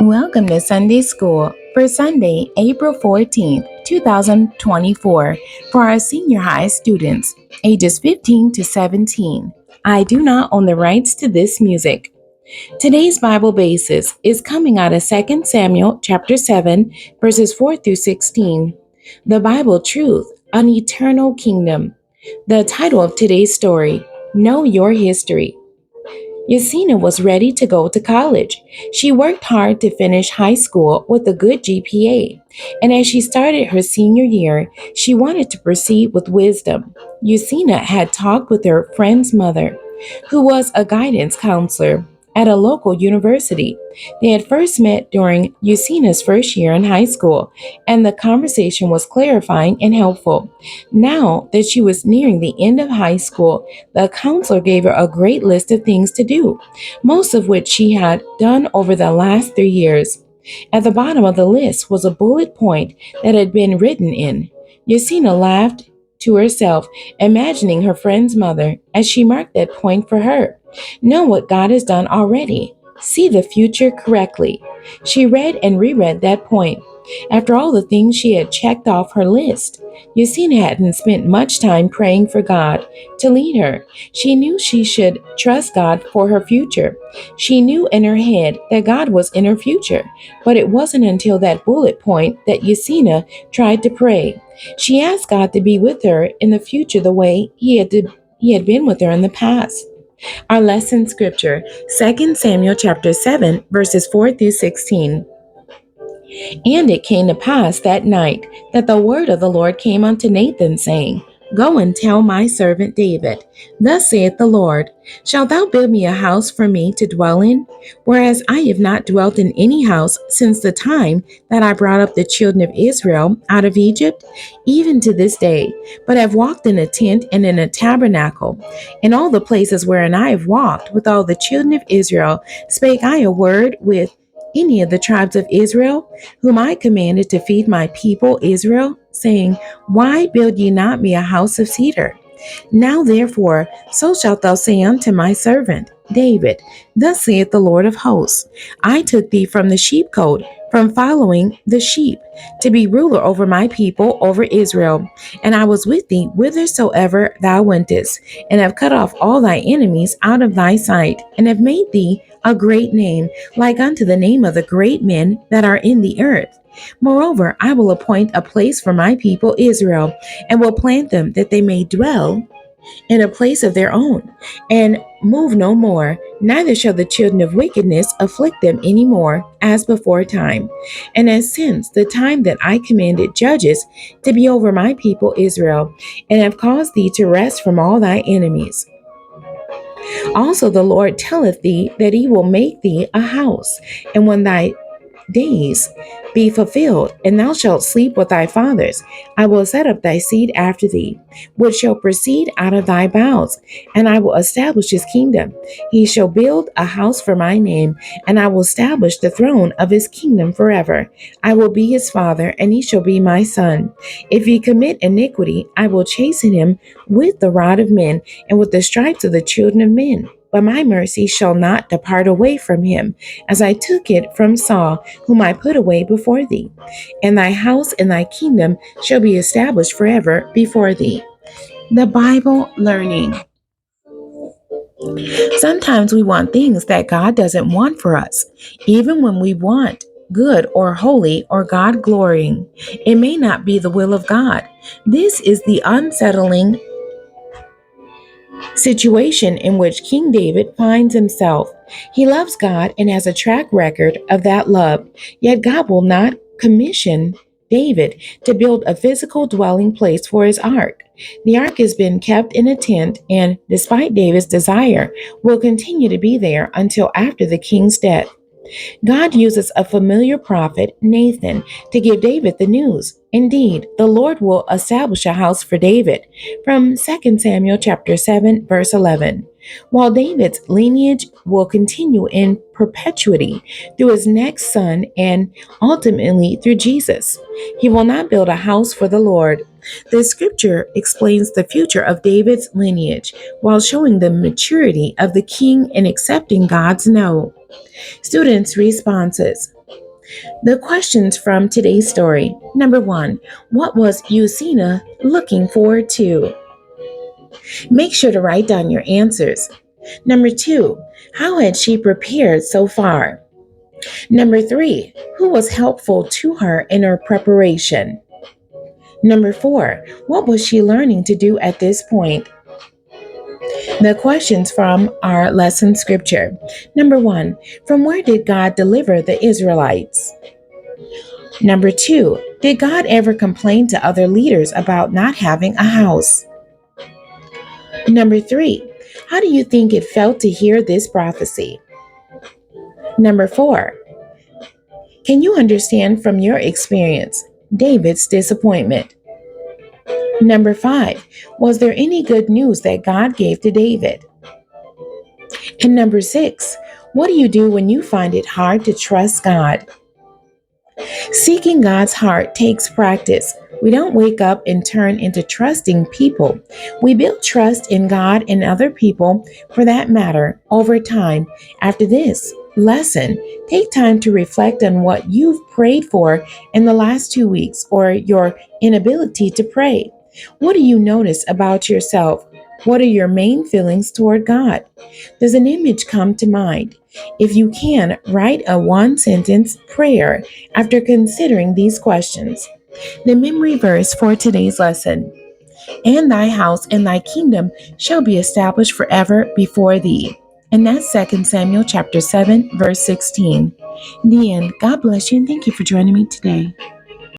Welcome to Sunday School for Sunday, April 14th, 2024, for our senior high students, ages 15 to 17. I do not own the rights to this music. Today's Bible basis is coming out of 2 Samuel chapter 7, verses 4 through 16. The Bible Truth, an Eternal Kingdom. The title of today's story, Know Your History. Yasina was ready to go to college. She worked hard to finish high school with a good GPA, and as she started her senior year, she wanted to proceed with wisdom. Yasina had talked with her friend's mother, who was a guidance counselor at a local university. They had first met during Yasina's first year in high school, and the conversation was clarifying and helpful. Now that she was nearing the end of high school, the counselor gave her a great list of things to do, most of which she had done over the last 3 years. At the bottom of the list was a bullet point that had been written in. Yasina laughed to herself, imagining her friend's mother as she marked that point for her. Know what God has done already. See the future correctly. She read and reread that point. After all the things she had checked off her list, Yasina hadn't spent much time praying for God to lead her. She knew she should trust God for her future. She knew in her head that God was in her future, but it wasn't until that bullet point that Yasina tried to pray. She asked God to be with her in the future the way he had been with her in the past. Our lesson scripture, 2 Samuel chapter 7, verses 4 through 16. And it came to pass that night that the word of the Lord came unto Nathan, saying, Go and tell my servant David, Thus saith the Lord, Shalt thou build me a house for me to dwell in? Whereas I have not dwelt in any house since the time that I brought up the children of Israel out of Egypt, even to this day, but have walked in a tent and in a tabernacle. In all the places wherein I have walked with all the children of Israel, spake I a word with any of the tribes of Israel, whom I commanded to feed my people Israel, saying, Why build ye not me a house of cedar? Now therefore, so shalt thou say unto my servant David, Thus saith the Lord of hosts, I took thee from the sheepcote, from following the sheep, to be ruler over my people, over Israel. And I was with thee whithersoever thou wentest, and have cut off all thy enemies out of thy sight, and have made thee a great name, like unto the name of the great men that are in the earth. Moreover, I will appoint a place for my people Israel, and will plant them that they may dwell in a place of their own, and move no more, neither shall the children of wickedness afflict them any more, as before time. And as since the time that I commanded judges to be over my people Israel, and have caused thee to rest from all thy enemies. Also the Lord telleth thee that he will make thee a house, and when thy days be fulfilled, and thou shalt sleep with thy fathers, I will set up thy seed after thee, which shall proceed out of thy bowels, and I will establish his kingdom. He shall build a house for my name, and I will establish the throne of his kingdom forever. I will be his father, and he shall be my son. If he commit iniquity, I will chasten him with the rod of men, and with the stripes of the children of men. But my mercy shall not depart away from him, as I took it from Saul, whom I put away before thee. And thy house and thy kingdom shall be established forever before thee. The Bible learning. Sometimes we want things that God doesn't want for us, even when we want good or holy or God glorying. It may not be the will of God. This is the unsettling situation in which King David finds himself. He loves God and has a track record of that love, yet God will not commission David to build a physical dwelling place for his ark. The ark has been kept in a tent and, despite David's desire, will continue to be there until after the king's death. God uses a familiar prophet, Nathan, to give David the news. Indeed, the Lord will establish a house for David, from 2 Samuel chapter 7, verse 11. While David's lineage will continue in perpetuity through his next son and ultimately through Jesus. He will not build a house for the Lord, The scripture explains the future of David's lineage while showing the maturity of the king in accepting God's no. Students' responses. The questions from today's story. Number 1. What was Usina looking forward to? Make sure to write down your answers. Number 2. How had she prepared so far? Number 3. Who was helpful to her in her preparation? Number 4. What was she learning to do at this point? The questions from our lesson scripture. Number 1. From where did God deliver the Israelites? Number 2. Did God ever complain to other leaders about not having a house? Number 3. How do you think it felt to hear this prophecy? Number 4. Can you understand from your experience David's disappointment? Number 5. Was there any good news that God gave to David? And number 6. What do you do when you find it hard to trust God? Seeking God's heart takes practice. We don't wake up and turn into trusting people. We build trust in God and other people, for that matter, over time. After this lesson, take time to reflect on what you've prayed for in the last 2 weeks or your inability to pray. What do you notice about yourself? What are your main feelings toward God? Does an image come to mind? If you can, write a one-sentence prayer after considering these questions. The memory verse for today's lesson. And thy house and thy kingdom shall be established forever before thee. And that's 2 Samuel chapter 7, verse 16. The end. God bless you and thank you for joining me today.